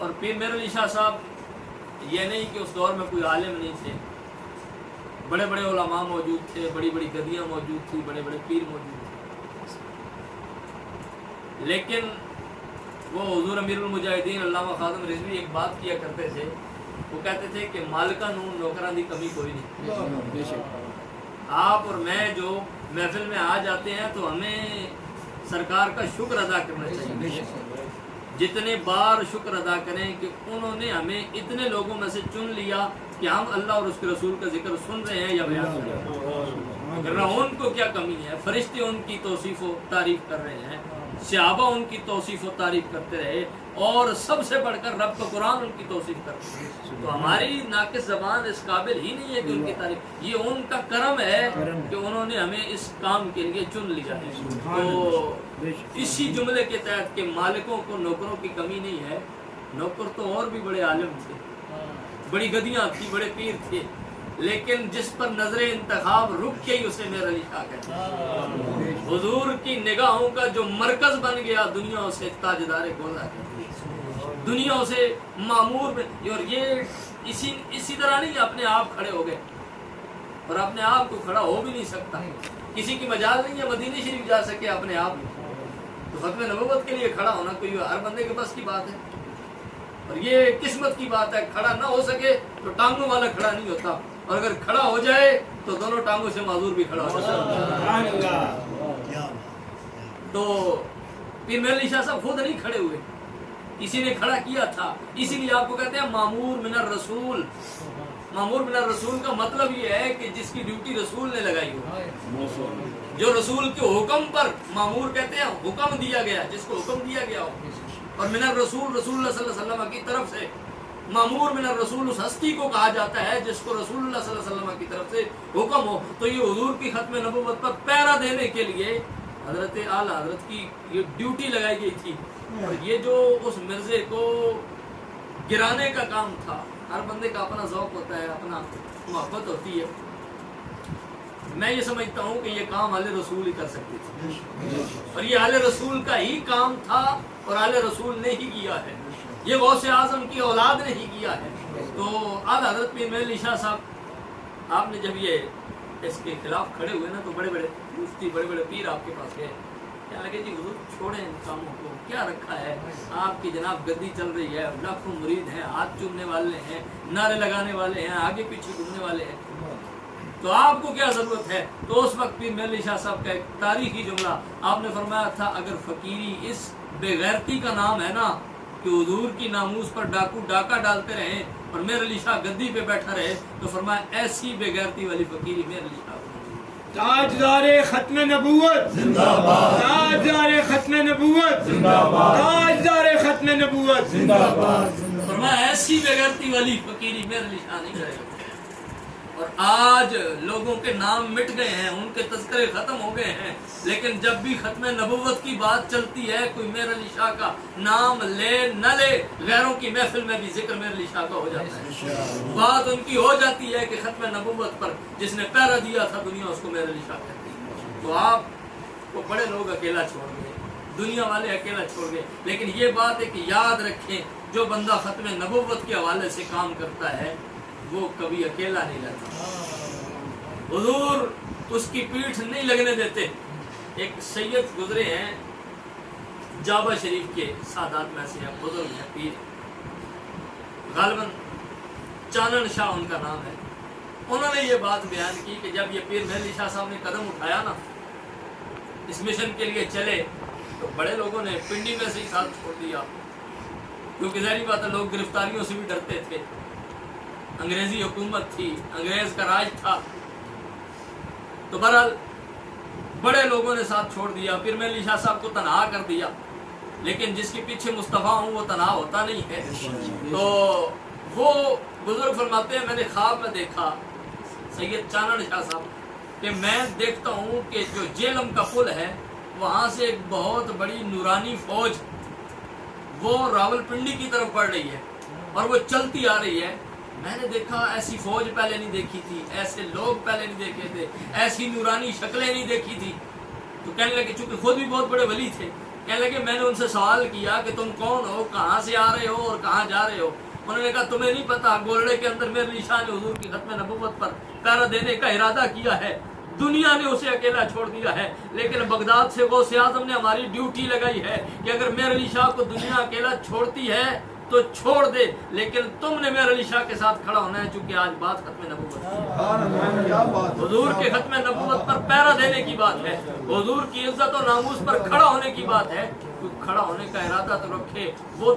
اور پیر میر علی شاہ صاحب یہ نہیں کہ اس دور میں کوئی عالم نہیں تھے، بڑے بڑے علماء موجود تھے، بڑی بڑی گدیاں موجود تھیں، بڑے بڑے پیر موجود تھے، لیکن وہ حضور امیر المجاہدین علامہ خادم رضوی ایک بات کیا کرتے تھے، وہ کہتے تھے کہ مالکہ نون نوکراں دی کمی کوئی نہیں۔ آپ اور میں جو محفل میں آ جاتے ہیں تو ہمیں سرکار کا شکر ادا کرنا چاہیے، جتنے بار شکر ادا کریں کہ انہوں نے ہمیں اتنے لوگوں میں سے چن لیا کہ ہم اللہ اور اس کے رسول کا ذکر سن رہے ہیں یا بیان کر رہے ہیں، ورنہ ان کو کیا کمی ہے؟ فرشتے ان کی توصیف و تعریف کر رہے ہیں، صحابہ ان کی توصیف و تعریف کرتے رہے، اور سب سے بڑھ کر رب کا قرآن ان کی توصیف کرتے ہیں، تو ہماری ناقص زبان اس قابل ہی نہیں ہے کہ ان کی تعریف، یہ ان کا کرم ہے کہ انہوں نے ہمیں اس کام کے لیے چن لیا ہے۔ تو اسی جملے کے تحت کہ مالکوں کو نوکروں کی کمی نہیں ہے، نوکر تو اور بھی بڑے عالم تھے، بڑی گدیاں تھی، بڑے پیر تھے، لیکن جس پر نظر انتخاب رک کے ہی اسے میر علی شاہ کہتے ہیں۔ حضور کی نگاہوں کا جو مرکز بن گیا، دنیا اسے تاجدار گولا کہتی ہے، دنیا اسے معمور میں، اور یہ اسی طرح نہیں اپنے آپ کھڑے ہو گئے، اور اپنے آپ کو کھڑا ہو بھی نہیں سکتا، کسی کی مجال نہیں ہے مدینہ شریف جا سکے اپنے آپ، تو ختم نبوت کے لیے کھڑا ہونا کوئی ہر بندے کے بس کی بات ہے، اور یہ قسمت کی بات ہے، کھڑا نہ ہو سکے تو ٹانگوں والا کھڑا نہیں ہوتا، اور اگر کھڑا ہو جائے تو دونوں ٹانگوں سے معذور بھی کھڑا ہو جاتا ہے۔ تو پیر میر علی شاہ صاحب خود نہیں کھڑے ہوئے، کسی نے کھڑا کیا تھا، اسی لیے آپ کو کہتے ہیں مامور من الرسول۔ مامور من الرسول کا مطلب یہ ہے کہ جس کی ڈیوٹی رسول نے لگائی ہو، جو رسول کے حکم پر، مامور کہتے ہیں حکم دیا گیا، جس کو حکم دیا گیا ہو، اور من الرسول رسول اللہ صلی اللہ علیہ وسلم کی طرف سے، مامور من الرسول اس ہستی کو کہا جاتا ہے جس کو رسول اللہ صلی اللہ علیہ وسلم کی طرف سے حکم ہو۔ تو یہ حضور کی ختم نبوت پر پہرا دینے کے لیے حضرت اعلیٰ حضرت کی یہ ڈیوٹی لگائی گئی تھی، اور یہ جو اس مرزے کو گرانے کا کام تھا، ہر بندے کا اپنا ذوق ہوتا ہے، اپنا محبت ہوتی ہے، میں یہ سمجھتا ہوں کہ یہ کام آل رسول ہی کر سکتے تھے، اور یہ آل رسول کا ہی کام تھا، اور آل رسول نے ہی کیا ہے، یہ غوث اعظم کی اولاد نے ہی کیا ہے۔ تو اعلیٰ حضرت پیر میر علی شاہ صاحب، آپ نے جب یہ اس کے خلاف کھڑے ہوئے نا تو بڑے بڑے مفتی، بڑے بڑے پیر آپ کے پاس گئے، کیا لگے جی حضور چھوڑیں ان کاموں کو، کیا رکھا ہے، آپ کی جناب گدی چل رہی ہے، لاکھوں مرید ہیں، ہاتھ چومنے والے ہیں، نعرے لگانے والے ہیں، آگے پیچھے گھومنے والے ہیں، تو آپ کو کیا ضرورت ہے؟ تو اس وقت پیر میر علی شاہ صاحب کا ایک تاریخی جملہ آپ نے فرمایا تھا، اگر فقیری اس بے غیرتی کا نام ہے نا کہ حضور کی ناموس پر ڈاکو ڈاکہ ڈالتے رہیں اور میر علی شاہ گدی پہ بیٹھا رہے، تو فرمایا ایسی بے غیرتی والی فقیری میر علی شاہ۔ تاجدار ختم نبوت زندہ باد، تاجدار ختم نبوت زندہ باد، تاجدار ختم نبوت زندہ باد۔ فرمایا ایسی بے غیرتی والی فقیری میر علی شاہ نہیں کرے گا۔ اور آج لوگوں کے نام مٹ گئے ہیں، ان کے تذکرے ختم ہو گئے ہیں، لیکن جب بھی ختم نبوت کی بات چلتی ہے، کوئی میر علی شاہ کا نام لے نہ لے، غیروں کی محفل میں بھی ذکر میر علی شاہ کا ہو جاتا ہے، بات ان کی ہو جاتی ہے کہ ختم نبوت پر جس نے پہرا دیا تھا دنیا اس کو میر علی شاہ کہتی ہے۔ تو آپ کو بڑے لوگ اکیلا چھوڑ گئے، دنیا والے اکیلا چھوڑ گئے، لیکن یہ بات ہے کہ یاد رکھیں، جو بندہ ختم نبوت کے حوالے سے کام کرتا ہے وہ کبھی اکیلا نہیں رہتا، حضور اس کی پیٹھ نہیں لگنے دیتے۔ ایک سید گزرے ہیں جابا شریف کے سادات میں سے ہیں، بزرگ ہیں، پیر، غالباً چانن شاہ ان کا نام ہے، انہوں نے یہ بات بیان کی کہ جب یہ پیر میر علی شاہ صاحب نے قدم اٹھایا نا، اس مشن کے لیے چلے، تو بڑے لوگوں نے پنڈی میں سے ہی ساتھ چھوڑ دیا، کیونکہ ظاہری بات ہے لوگ گرفتاریوں سے بھی ڈرتے تھے، انگریزی حکومت تھی، انگریز کا راج تھا، تو بہرحال بڑے لوگوں نے ساتھ چھوڑ دیا، پیر میر علی شاہ صاحب کو تنہا کر دیا، لیکن جس کے پیچھے مصطفیٰ ہوں وہ تنہا ہوتا نہیں ہے۔ تو وہ بزرگ فرماتے ہیں، میں نے خواب میں دیکھا سید چانن شاہ صاحب کہ میں دیکھتا ہوں کہ جو جیلم کا پل ہے وہاں سے ایک بہت بڑی نورانی فوج وہ راول پنڈی کی طرف بڑھ رہی ہے، اور وہ چلتی آ رہی ہے۔ میں نے دیکھا ایسی فوج پہلے نہیں دیکھی تھی، ایسے لوگ پہلے نہیں دیکھے تھے، ایسی نورانی شکلیں نہیں دیکھی تھی، تو کہنے لگے، چونکہ خود بھی بہت بڑے ولی تھے، کہنے لگے میں نے ان سے سوال کیا کہ تم کون ہو, کہاں سے آ رہے ہو اور کہاں جا رہے ہو؟ انہوں نے کہا تمہیں نہیں پتا, گولڑے کے اندر میرے علی شاہ نے حضور کی ختم نبوت پر پہرا دینے کا ارادہ کیا ہے, دنیا نے اسے اکیلا چھوڑ دیا ہے, لیکن بغداد سے غوث اعظم نے ہماری ڈیوٹی لگائی ہے کہ اگر میرے علی شاہ کو دنیا اکیلا چھوڑتی ہے تو چھوڑ دے, لیکن تم نے میرے علی شاہ کے ساتھ کھڑا ہونا ہے, چونکہ آج بات ختم نبوت ہے, حضور کے ختم نبوت پر پہرا دینے کی بات ہے, حضور کی عزت و ناموس پر کھڑا ہونے کی بات ہے. کھڑا ہونے کا ارادہ تو رکھے وہ